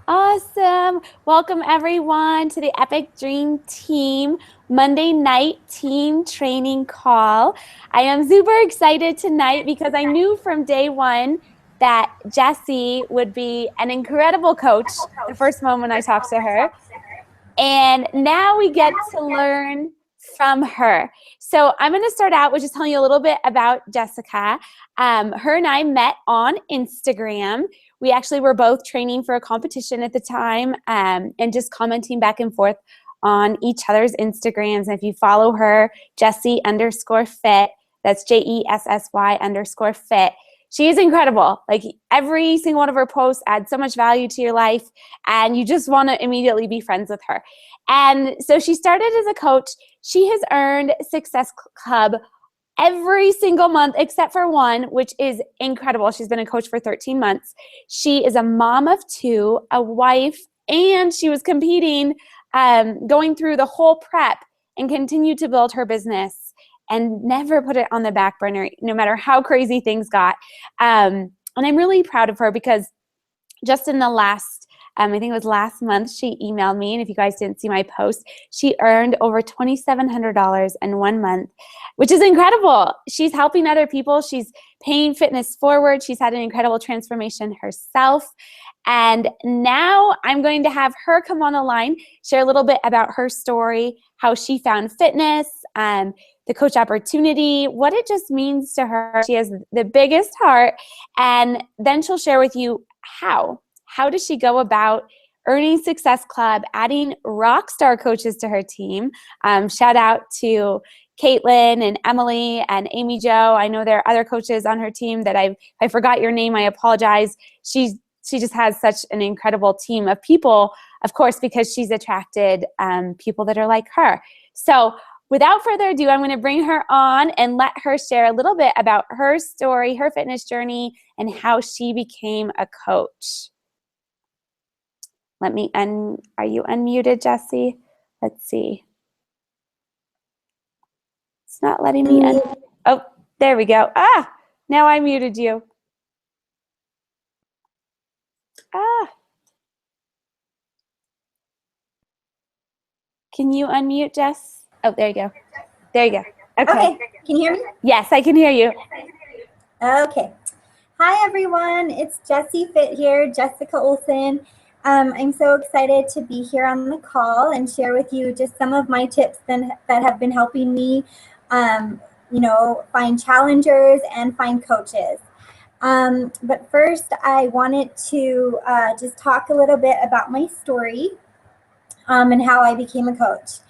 Awesome. Welcome everyone to the Epic Dream Team Monday night team training call. I am super excited tonight because I knew from day one that Jessie would be an incredible coach the first moment I talked to her. And now we get to learn from her. So I'm going to start out with just telling you a little bit about Jessica. Her and I met on Instagram. We actually were both training for a competition at the time, and just commenting back and forth on each other's Instagrams. And if you follow her, Jessie_fit, that's JESSY_fit. She is incredible. Like, every single one of her posts adds so much value to your life, and you just want to immediately be friends with her. And so she started as a coach. She has earned Success Club every single month except for one, which is incredible. She's been a coach for 13 months. She is a mom of two, a wife, and she was competing, going through the whole prep, and continued to build her business and never put it on the back burner, no matter how crazy things got. And I'm really proud of her because just in the last, I think it was last month, she emailed me, and if you guys didn't see my post, she earned over $2,700 in 1 month, which is incredible. She's helping other people. She's paying fitness forward. She's had an incredible transformation herself. And now I'm going to have her come on the line, share a little bit about her story, how she found fitness, the coach opportunity, what it just means to her. She has the biggest heart, and then she'll share with you how. How does she go about earning Success Club, adding rock star coaches to her team? Shout out to Caitlin and Emily and Amy Jo. I know there are other coaches on her team that I forgot your name. I apologize. She just has such an incredible team of people, of course, because she's attracted people that are like her. So without further ado, I'm going to bring her on and let her share a little bit about her story, her fitness journey, and how she became a coach. Are you unmuted, Jessie? Let's see. It's not letting me in. Oh, there we go. Now I muted you. Can you unmute, Jess? Oh, there you go. There you go. Okay. Can you hear me? Yes, I can hear you. Okay. Hi, everyone. It's Jessie Fit here, Jessica Olsen. I'm so excited to be here on the call and share with you just some of my tips that have been helping me, find challengers and find coaches. But first, I wanted to just talk a little bit about my story and how I became a coach.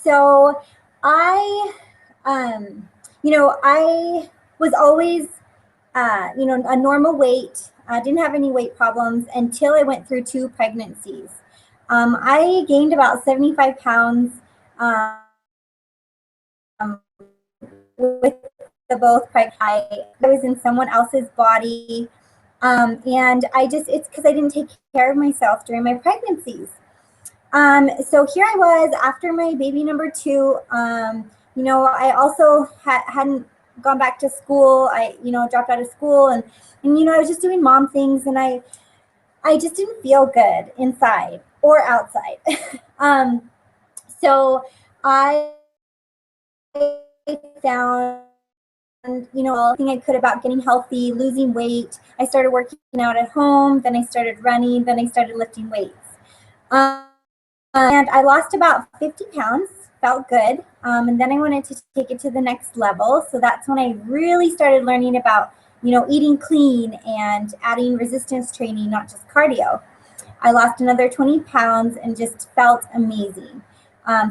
So I was always, a normal weight. I didn't have any weight problems until I went through 2 pregnancies. I gained about 75 pounds with both pregnancies. I was in someone else's body. And it's because I didn't take care of myself during my pregnancies. So here I was after my baby number 2. I also hadn't gone back to school. I dropped out of school, and I was just doing mom things, and I just didn't feel good inside or outside. So I found everything I could about getting healthy, losing weight. I started working out at home, then I started running, then I started lifting weights. And I lost about 50 pounds, felt good. And then I wanted to take it to the next level. So that's when I really started learning about, eating clean and adding resistance training, not just cardio. I lost another 20 pounds and just felt amazing.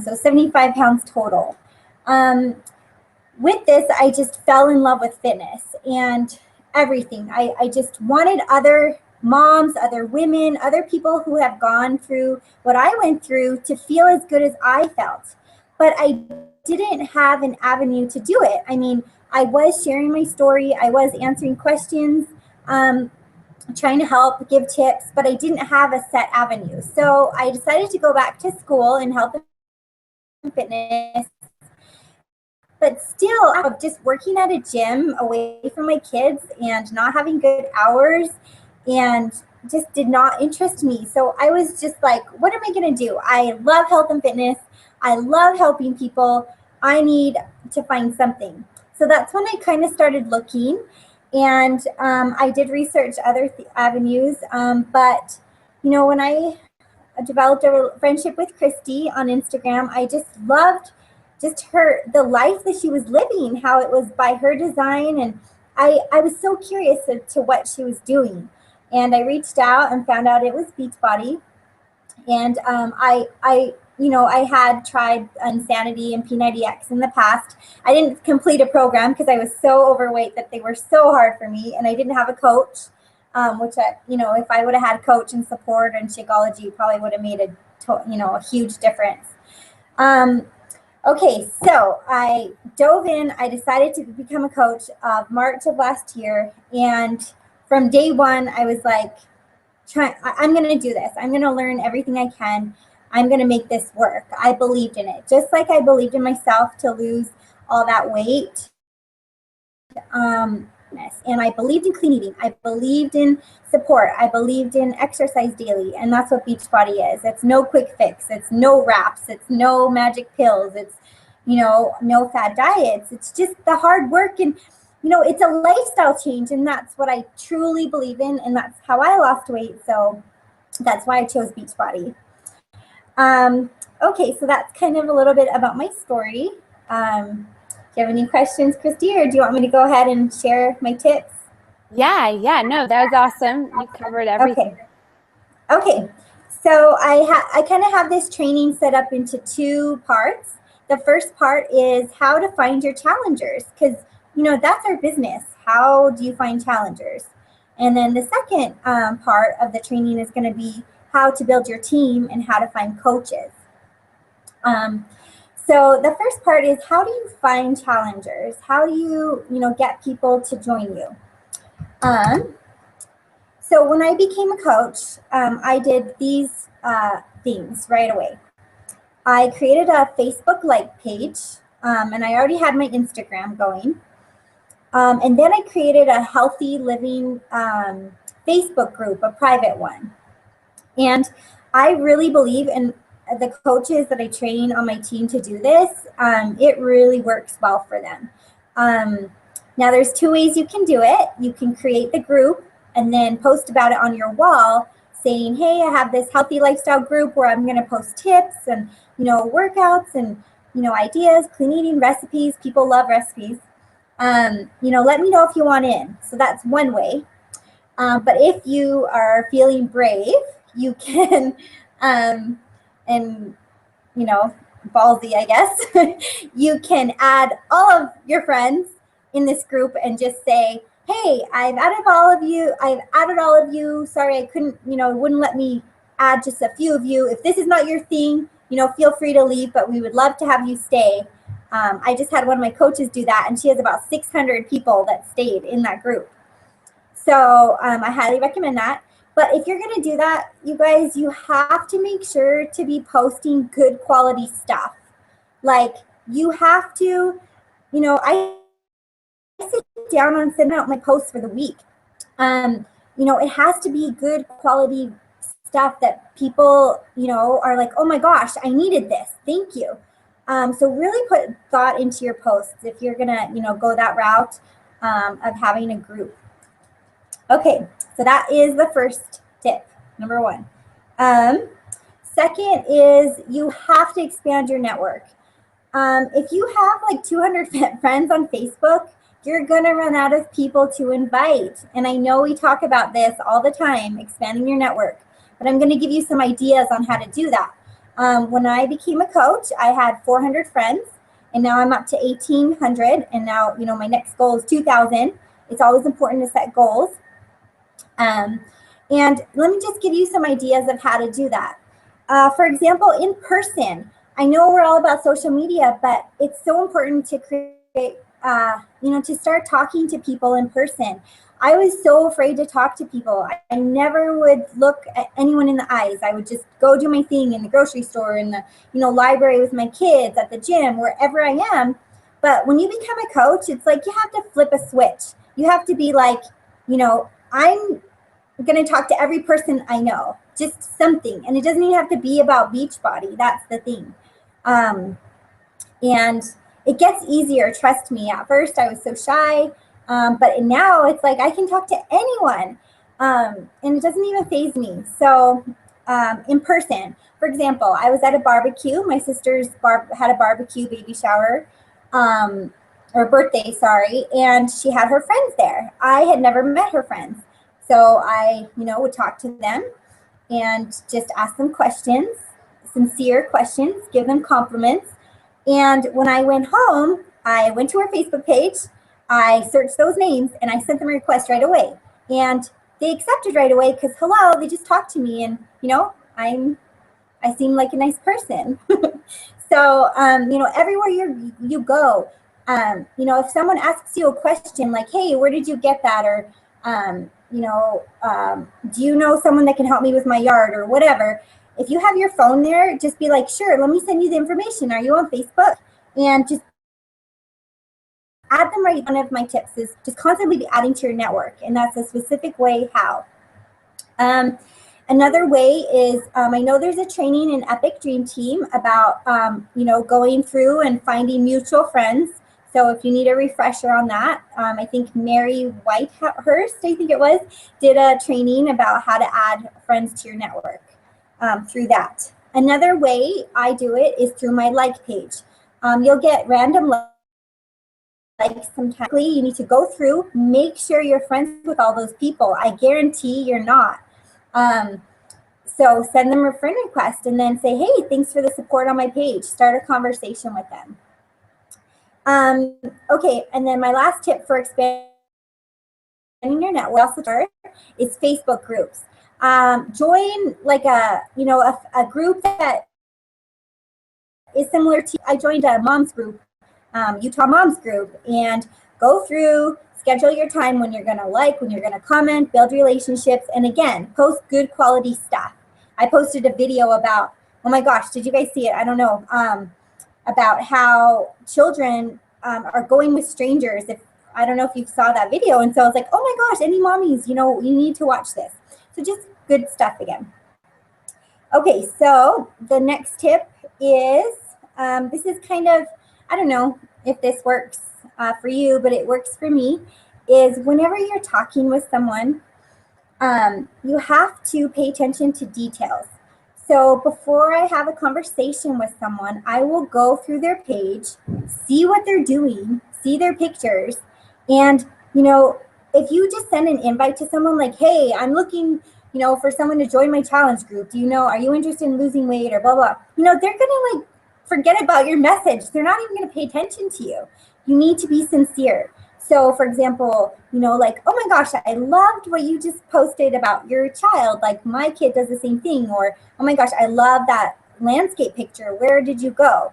So 75 pounds total. With this, I just fell in love with fitness and everything. I just wanted other moms, other women, other people who have gone through what I went through to feel as good as I felt. But I didn't have an avenue to do it. I mean, I was sharing my story. I was answering questions, trying to help, give tips, but I didn't have a set avenue. So I decided to go back to school in health and fitness. But still, just working at a gym away from my kids and not having good hours and just did not interest me. So I was just like, what am I going to do? I love health and fitness. I love helping people. I need to find something. So that's when I kind of started looking, and I did research other avenues. But when I developed a friendship with Christy on Instagram, I just loved just the life that she was living, how it was by her design, and I was so curious as to what she was doing. And I reached out and found out it was Beachbody. And I had tried Insanity and P90X in the past. I didn't complete a program because I was so overweight that they were so hard for me, and I didn't have a coach. Which if I would have had coach and support and Shakeology, probably would have made a huge difference. Okay, so I dove in. I decided to become a coach March of last year, and from day one, I was like, I'm going to do this. I'm going to learn everything I can. I'm going to make this work. I believed in it, just like I believed in myself to lose all that weight. And I believed in clean eating. I believed in support. I believed in exercise daily. And that's what Beachbody is. It's no quick fix. It's no wraps. It's no magic pills. It's, no fad diets. It's just the hard work. And, it's a lifestyle change. And that's what I truly believe in. And that's how I lost weight. So that's why I chose Beachbody. Okay, so that's kind of a little bit about my story. Do you have any questions, Christy, or do you want me to go ahead and share my tips? Yeah, no, that was awesome. You covered everything. Okay. So I kind of have this training set up into two parts. The first part is how to find your challengers, because that's our business. How do you find challengers? And then the second part of the training is going to be how to build your team and how to find coaches. So the first part is, how do you find challengers? How do you get people to join you? So when I became a coach, I did these things right away. I created a Facebook like page, and I already had my Instagram going. And then I created a healthy living Facebook group, a private one. And I really believe in the coaches that I train on my team to do this. It really works well for them. Now there's two ways you can do it. You can create the group and then post about it on your wall saying, hey, I have this healthy lifestyle group where I'm going to post tips and, workouts and, ideas, clean eating, recipes. People love recipes. Let me know if you want in. So that's one way. But if you are feeling brave, you can, and ballsy, I guess, you can add all of your friends in this group and just say, hey, I've added all of you. Sorry, I couldn't, wouldn't let me add just a few of you. If this is not your thing, feel free to leave, but we would love to have you stay. I just had one of my coaches do that, and she has about 600 people that stayed in that group. So I highly recommend that. But if you're going to do that, you guys, you have to make sure to be posting good quality stuff. Like, you have to, I sit down and send out my posts for the week. It has to be good quality stuff that people, are like, oh my gosh, I needed this. Thank you. So really put thought into your posts if you're going to, go that route of having a group. Okay, so that is the first tip, number one. Second is you have to expand your network. If you have like 200 friends on Facebook, you're going to run out of people to invite. And I know we talk about this all the time, expanding your network, but I'm going to give you some ideas on how to do that. When I became a coach, I had 400 friends, and now I'm up to 1,800. And now, my next goal is 2,000. It's always important to set goals. And let me just give you some ideas of how to do that. For example, in person, I know we're all about social media, but it's so important to create, to start talking to people in person. I was so afraid to talk to people. I never would look at anyone in the eyes. I would just go do my thing in the grocery store, in the, library with my kids, at the gym, wherever I am. But when you become a coach, it's like you have to flip a switch. You have to be like, I'm going to talk to every person I know, just something. And it doesn't even have to be about Beachbody. That's the thing. Um, and it gets easier, trust me. At first I was so shy, but now it's like I can talk to anyone, and it doesn't even faze me. So in person, for example, I was at a barbecue. My sister's had a barbecue baby shower, um, or birthday, sorry, and she had her friends there. I had never met her friends, so I would talk to them and just ask them questions, sincere questions, give them compliments. And when I went home, I went to her Facebook page, I searched those names, and I sent them a request right away. And they accepted right away because, hello, they just talked to me, and I seem like a nice person. So everywhere you go, if someone asks you a question like, "Hey, where did you get that?" or "Do you know someone that can help me with my yard?" or whatever. If you have your phone there, just be like, "Sure, let me send you the information. Are you on Facebook?" And just add them right. One of my tips is just constantly be adding to your network, and that's a specific way how. Another way is I know there's a training in Epic Dream Team about going through and finding mutual friends. So if you need a refresher on that, I think Mary Whitehurst, I think it was, did a training about how to add friends to your network through that. Another way I do it is through my like page. You'll get random likes sometimes. You need to go through, make sure you're friends with all those people. I guarantee you're not. So send them a friend request and then say, "Hey, thanks for the support on my page." Start a conversation with them. Okay, and then my last tip for expanding your network is Facebook groups. Join like a group that is similar to. I joined a mom's group, Utah Moms group, and go through, schedule your time when you're gonna like, when you're gonna comment, build relationships, and again, post good quality stuff. I posted a video about, oh my gosh, did you guys see it? I don't know, about how children are going with strangers. I don't know if you saw that video, and so I was like, oh my gosh, any mommies, you need to watch this. So just good stuff again. Okay, so the next tip is, this is kind of, I don't know if this works for you, but it works for me, is whenever you're talking with someone, you have to pay attention to details. So before I have a conversation with someone, I will go through their page, see what they're doing, see their pictures, and if you just send an invite to someone like, "Hey, I'm looking for someone to join my challenge group. Are you interested in losing weight?" or blah, blah. They're going to forget about your message. They're not even going to pay attention to you. You need to be sincere. So for example, like, "Oh my gosh, I loved what you just posted about your child. Like my kid does the same thing." Or, "Oh my gosh, I love that landscape picture. Where did you go?"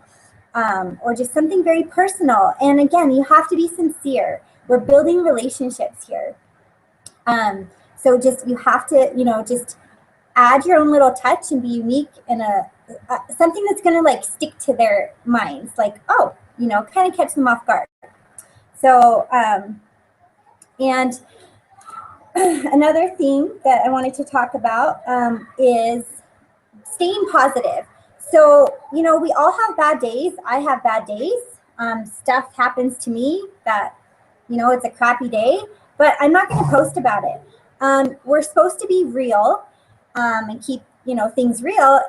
Or just something very personal. And again, you have to be sincere. We're building relationships here. So just, you have to, just add your own little touch and be unique in something that's going to like stick to their minds. Like, oh, kind of catch them off guard. So, and another thing that I wanted to talk about is staying positive. So, we all have bad days. I have bad days. Stuff happens to me that, it's a crappy day, but I'm not going to post about it. We're supposed to be real and keep, things real.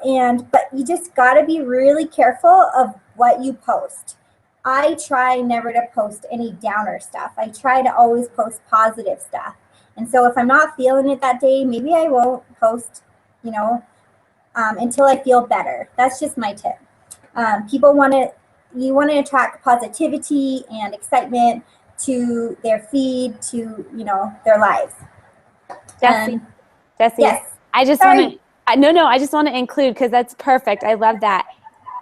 But you just got to be really careful of what you post. I try never to post any downer stuff. I try to always post positive stuff. And so if I'm not feeling it that day, maybe I won't post, until I feel better. That's just my tip. You want to attract positivity and excitement to their feed, to, their lives. Jesse, Yes. I just want to, no, I just want to include, because that's perfect. I love that.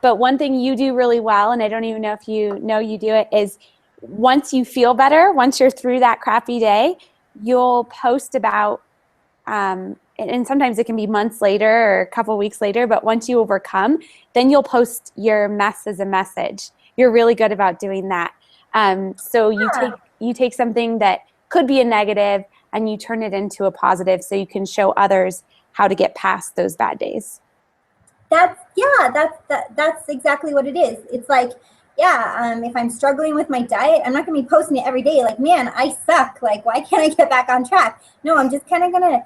But one thing you do really well, and I don't even know if you know you do it, is once you feel better, once you're through that crappy day, you'll post about, and sometimes it can be months later or a couple weeks later, but once you overcome, then you'll post your mess as a message. You're really good about doing that. So you take something that could be a negative, and you turn it into a positive so you can show others how to get past those bad days. That's exactly what it is. It's like, if I'm struggling with my diet, I'm not gonna be posting it every day like, man, I suck, like, why can't I get back on track? No, I'm just kind of gonna,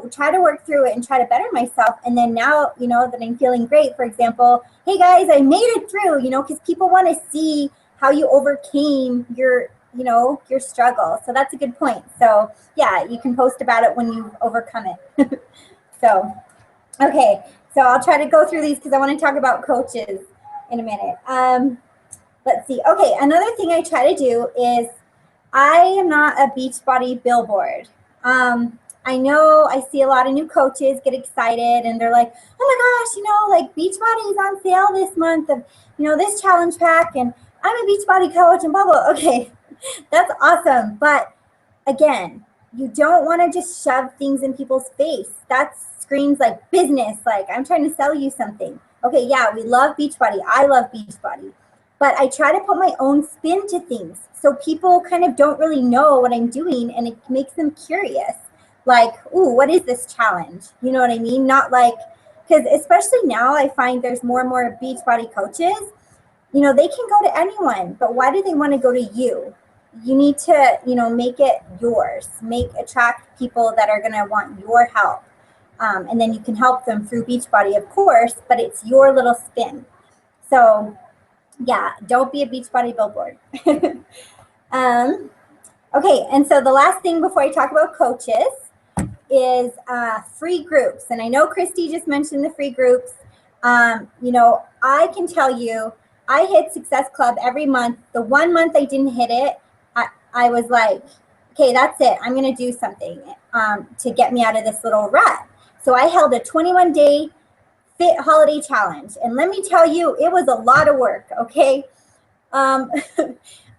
try to work through it and try to better myself. And then now, that I'm feeling great, for example, hey guys, I made it through, because people want to see how you overcame your struggle. So that's a good point. So yeah, you can post about it when you've overcome it. So okay, so I'll try to go through these because I want to talk about coaches in a minute. Let's see. Okay, another thing I try to do is I am not a Beachbody billboard. I know I see a lot of new coaches get excited and they're like, oh my gosh, like Beachbody is on sale this month of, this challenge pack and I'm a Beachbody coach and blah, blah. Okay, that's awesome. But again, you don't want to just shove things in people's face. That screams like business, like I'm trying to sell you something. Okay, yeah, we love Beachbody. I love Beachbody. But I try to put my own spin to things so people kind of don't really know what I'm doing and it makes them curious. Like, ooh, what is this challenge? You know what I mean? Not like, because especially now I find there's more and more Beachbody coaches. They can go to anyone, but why do they want to go to you? You need to, make it yours. Attract people that are going to want your help. And then you can help them through Beachbody, of course, but it's your little spin. So yeah, don't be a Beachbody billboard. Okay, and so the last thing before I talk about coaches is free groups. And I know Christy just mentioned the free groups. I can tell you, I hit Success Club every month. The 1 month I didn't hit it, I was like, okay, that's it. I'm going to do something to get me out of this little rut. So I held a 21-day fit holiday challenge. And let me tell you, it was a lot of work, okay? There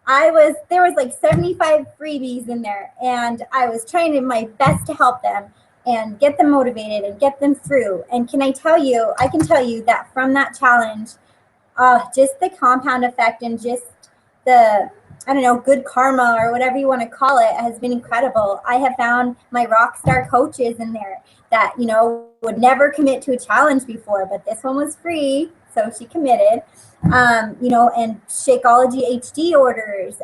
was like 75 freebies in there, and I was trying my best to help them and get them motivated and get them through. And I can tell you that from that challenge, just the compound effect and just the, I don't know, good karma or whatever you want to call it has been incredible. I have found my rock star coaches in there that, would never commit to a challenge before, but this one was free, so she committed. And Shakeology HD orders,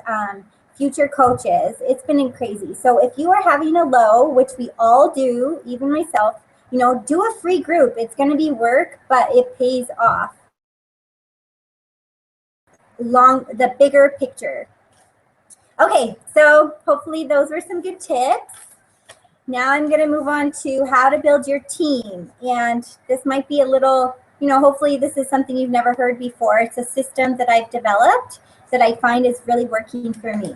future coaches. It's been crazy. So if you are having a low, which we all do, even myself, do a free group. It's going to be work, but it pays off. The bigger picture. Okay, so hopefully those were some good tips. Now I'm going to move on to how to build your team. And this might be a little, hopefully this is something you've never heard before. It's a system that I've developed that I find is really working for me.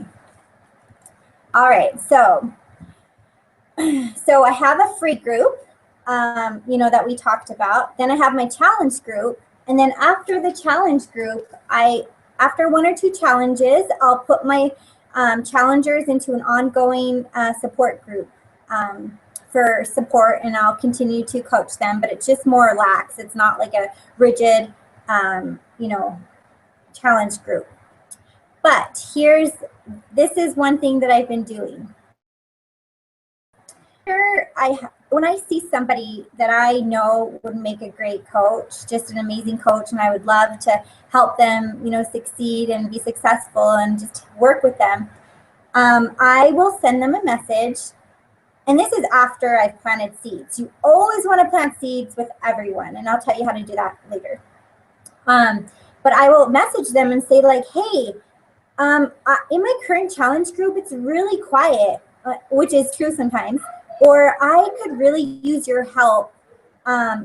All right, so I have a free group, that we talked about. Then I have my challenge group. And then after the challenge group, after 1 or 2 challenges, I'll put my challengers into an ongoing support group for support, and I'll continue to coach them, but it's just more lax. It's not like a rigid, challenge group. But this is one thing that I've been doing. When I see somebody that I know would make a great coach, just an amazing coach, and I would love to help them, succeed and be successful and just work with them, I will send them a message. And this is after I've planted seeds. You always want to plant seeds with everyone, and I'll tell you how to do that later. But I will message them and say like, hey, in my current challenge group, it's really quiet, which is true sometimes. Or I could really use your help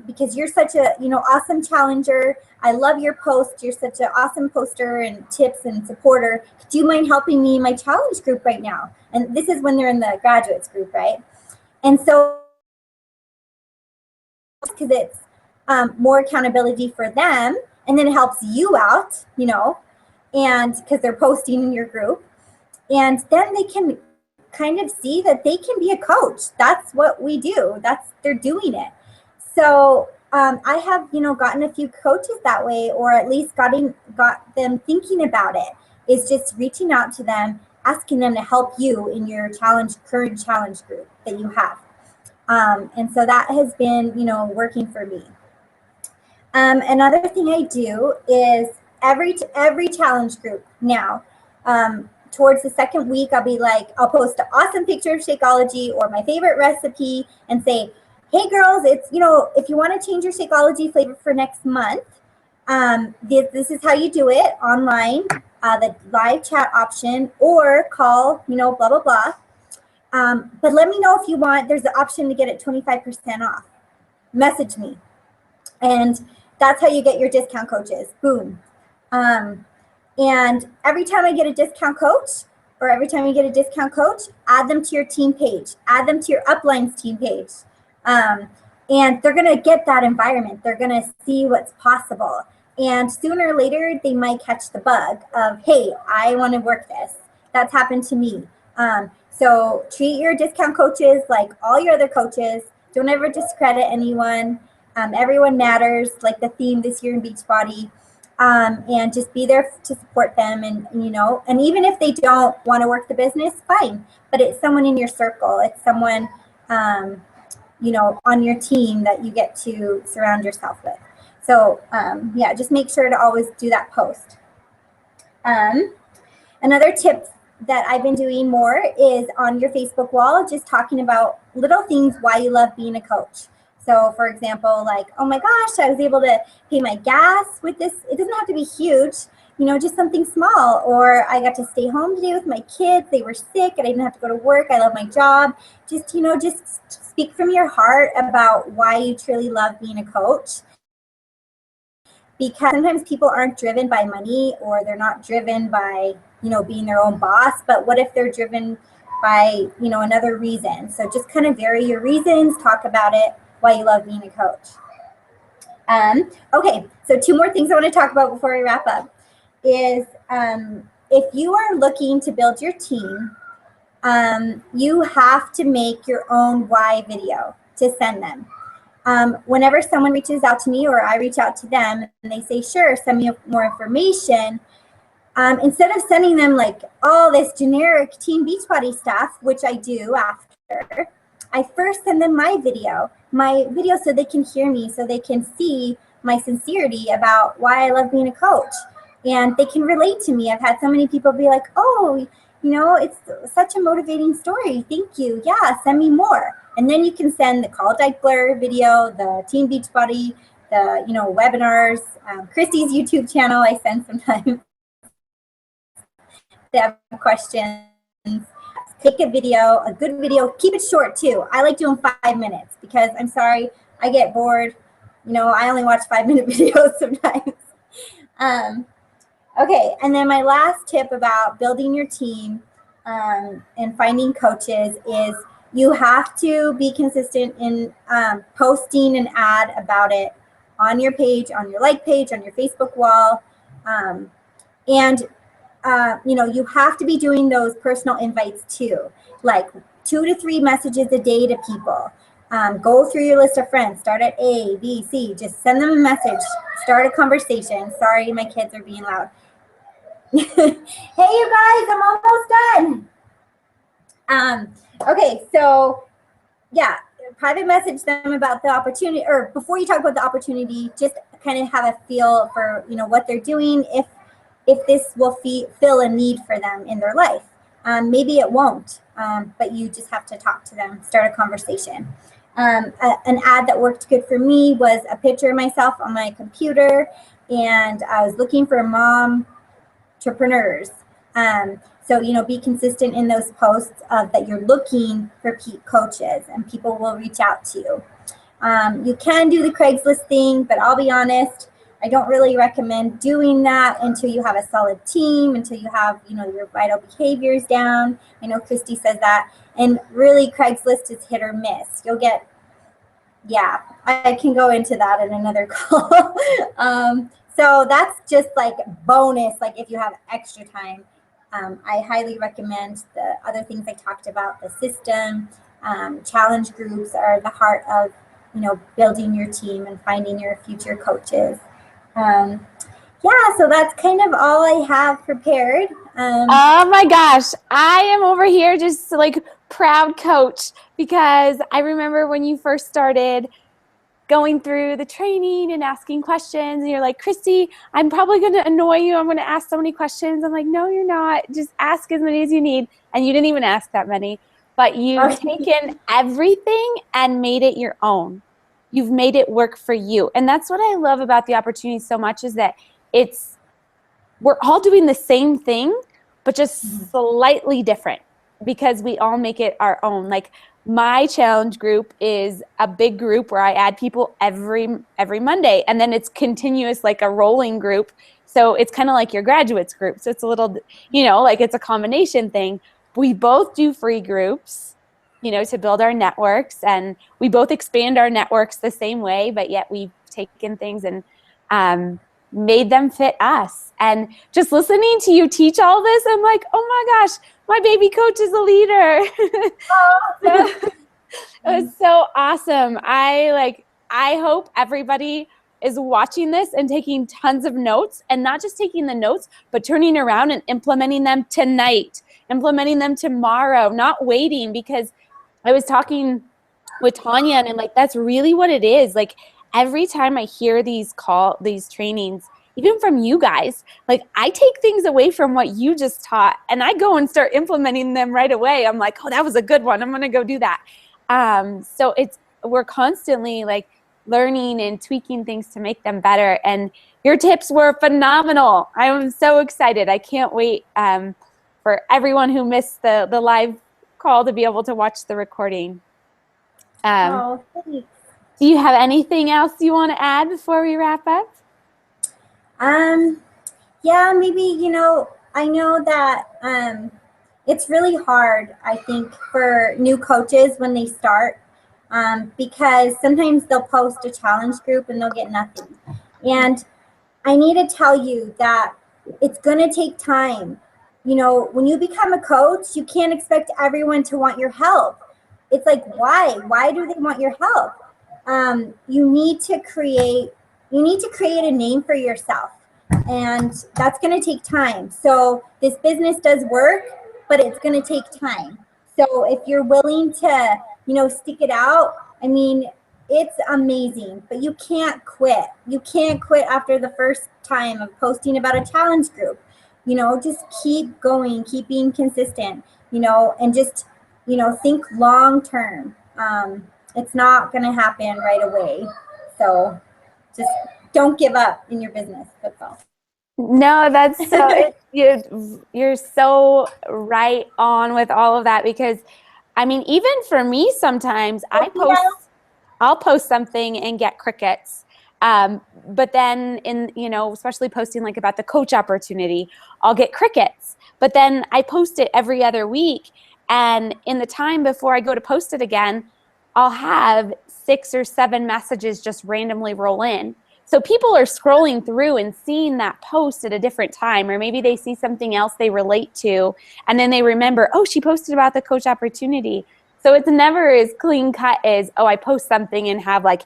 because you're such a awesome challenger. I love your post. You're such an awesome poster and tips and supporter. Do you mind helping me in my challenge group right now? And this is when they're in the graduates group, right? And so because it's more accountability for them, and then it helps you out, and because they're posting in your group, and then they can kind of see that they can be a coach. That's what we do. They're doing it. So I have, gotten a few coaches that way, or at least got them thinking about it, is just reaching out to them asking them to help you in your current challenge group that you have. And so that has been, working for me. Another thing I do is every challenge group now, towards the second week, I'll post an awesome picture of Shakeology or my favorite recipe and say, hey girls, it's, if you want to change your Shakeology flavor for next month, this is how you do it online, the live chat option, or call, blah, blah, blah. But let me know if you want, there's the option to get it 25% off. Message me. And that's how you get your discount coaches. Boom. And every time I get a discount coach, or every time you get a discount coach, add them to your team page. Add them to your uplines team page. And they're going to get that environment. They're going to see what's possible. And sooner or later, they might catch the bug of, hey, I want to work this. That's happened to me. So treat your discount coaches like all your other coaches. Don't ever discredit anyone. Everyone matters, like the theme this year in Beachbody. And just be there to support them. And even if they don't want to work the business, fine. But it's someone in your circle. It's someone, on your team that you get to surround yourself with. So, yeah, just make sure to always do that post. Another tip that I've been doing more is on your Facebook wall, just talking about little things why you love being a coach. So for example, like, oh my gosh, I was able to pay my gas with this. It doesn't have to be huge, just something small. Or I got to stay home today with my kids. They were sick and I didn't have to go to work. I love my job. Just, just speak from your heart about why you truly love being a coach. Because sometimes people aren't driven by money, or they're not driven by, being their own boss. But what if they're driven by, another reason? So just kind of vary your reasons, talk about it, why you love being a coach. Okay, so 2 more things I want to talk about before we wrap up is if you are looking to build your team, you have to make your own why video to send them. Whenever someone reaches out to me or I reach out to them and they say, sure, send me more information, instead of sending them like all this generic Team Beachbody stuff, which I do after, I first send them my video so they can hear me, so they can see my sincerity about why I love being a coach. And they can relate to me. I've had so many people be like, oh, it's such a motivating story. Thank you. Yeah, send me more. And then you can send the Carl Deichler video, the Team Beachbody, the webinars, Christy's YouTube channel I send sometimes. They have questions. Take a video, a good video. Keep it short too. I like doing 5 minutes because I'm sorry, I get bored. I only watch 5-minute videos sometimes. Okay, and then my last tip about building your team and finding coaches is you have to be consistent in posting an ad about it on your page, on your like page, on your Facebook wall. You have to be doing those personal invites too, like 2 to 3 messages a day to people. Go through your list of friends, start at A, B, C, just send them a message, start a conversation. Sorry, my kids are being loud. Hey, you guys, I'm almost done. Okay, so yeah, private message them about the opportunity, or before you talk about the opportunity, just kind of have a feel for what they're doing, if this will fill a need for them in their life. Maybe it won't, but you just have to talk to them, start a conversation. An ad that worked good for me was a picture of myself on my computer, and I was looking for mom entrepreneurs. So, be consistent in those posts that you're looking for coaches, and people will reach out to you. You can do the Craigslist thing, but I'll be honest, I don't really recommend doing that until you have a solid team, until you have, your vital behaviors down. I know Christy says that. And really, Craigslist is hit or miss. You'll get, yeah, I can go into that in another call. So that's just like bonus, like if you have extra time. I highly recommend the other things I talked about, the system. Challenge groups are the heart of, building your team and finding your future coaches. Yeah, so that's kind of all I have prepared. Oh my gosh, I am over here just like proud coach because I remember when you first started going through the training and asking questions and you're like, Christy, I'm probably going to annoy you. I'm going to ask so many questions. I'm like, no, you're not. Just ask as many as you need. And you didn't even ask that many, but you've Okay. taken everything and made it your own. You've made it work for you. And that's what I love about the opportunity so much is that it's we're all doing the same thing, but just slightly different because we all make it our own. Like my challenge group is a big group where I add people every Monday, and then it's continuous, like a rolling group. So it's kind of like your graduates group. So it's a little, like it's a combination thing. We both do free groups, to build our networks, and we both expand our networks the same way, but yet we've taken things and made them fit us. And just listening to you teach all this, I'm like, oh my gosh, my baby coach is a leader. So it was so awesome. I hope everybody is watching this and taking tons of notes, and not just taking the notes, but turning around and implementing them tonight, implementing them tomorrow, not waiting. Because I was talking with Tanya, and I'm like, that's really what it is. Like every time I hear these trainings, even from you guys, like I take things away from what you just taught and I go and start implementing them right away. I'm like, oh, that was a good one. I'm going to go do that. So we're constantly like learning and tweaking things to make them better. And your tips were phenomenal. I'm so excited. I can't wait for everyone who missed the live call to be able to watch the recording. Oh, thanks. Do you have anything else you want to add before we wrap up? Yeah, maybe, I know that it's really hard, I think, for new coaches when they start, because sometimes they'll post a challenge group and they'll get nothing. And I need to tell you that it's going to take time. When you become a coach, you can't expect everyone to want your help. It's like, why? Why do they want your help? You need to create a name for yourself, and that's going to take time. So this business does work, but it's going to take time. So if you're willing to, stick it out, I mean, it's amazing, but you can't quit. You can't quit after the first time of posting about a challenge group. Just keep going, keep being consistent, and just, think long term. It's not going to happen right away. So just don't give up in your business. That's all. No, that's you're so right on with all of that, because I mean, even for me, sometimes I'll post something and get crickets. But then especially posting like about the coach opportunity, I'll get crickets. But then I post it every other week. And in the time before I go to post it again, I'll have 6 or 7 messages just randomly roll in. So people are scrolling through and seeing that post at a different time, or maybe they see something else they relate to, and then they remember, oh, she posted about the coach opportunity. So it's never as clean cut as, oh, I post something and have like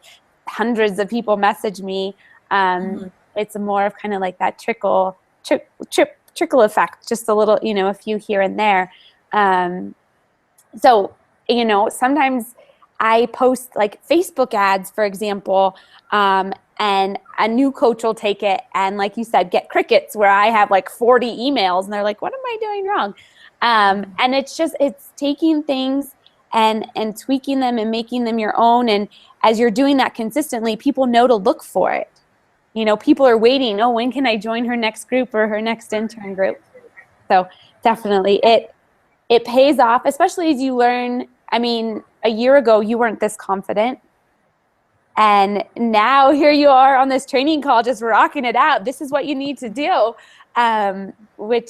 hundreds of people message me. It's more of kind of like that trickle effect, just a little, a few here and there. So, sometimes I post like Facebook ads, for example, and a new coach will take it and, like you said, get crickets, where I have like 40 emails and they're like, what am I doing wrong? And it's taking things and tweaking them and making them your own. And as you're doing that consistently, people know to look for it. People are waiting. Oh, when can I join her next group or her next intern group? So definitely it pays off, especially as you learn. I mean, a year ago, you weren't this confident. And now here you are on this training call, just rocking it out. This is what you need to do, which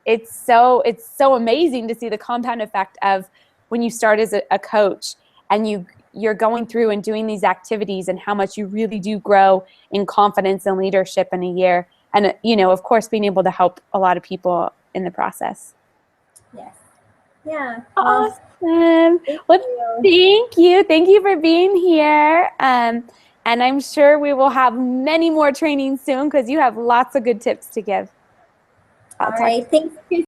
it's so amazing to see the compound effect of when you start as a coach and you're going through and doing these activities, and how much you really do grow in confidence and leadership in a year. And, of course, being able to help a lot of people in the process. Yes. Yeah. Awesome. Well, thank you. Thank you for being here. And I'm sure we will have many more trainings soon, because you have lots of good tips to give. I'll All talk. right. Thanks, Christy.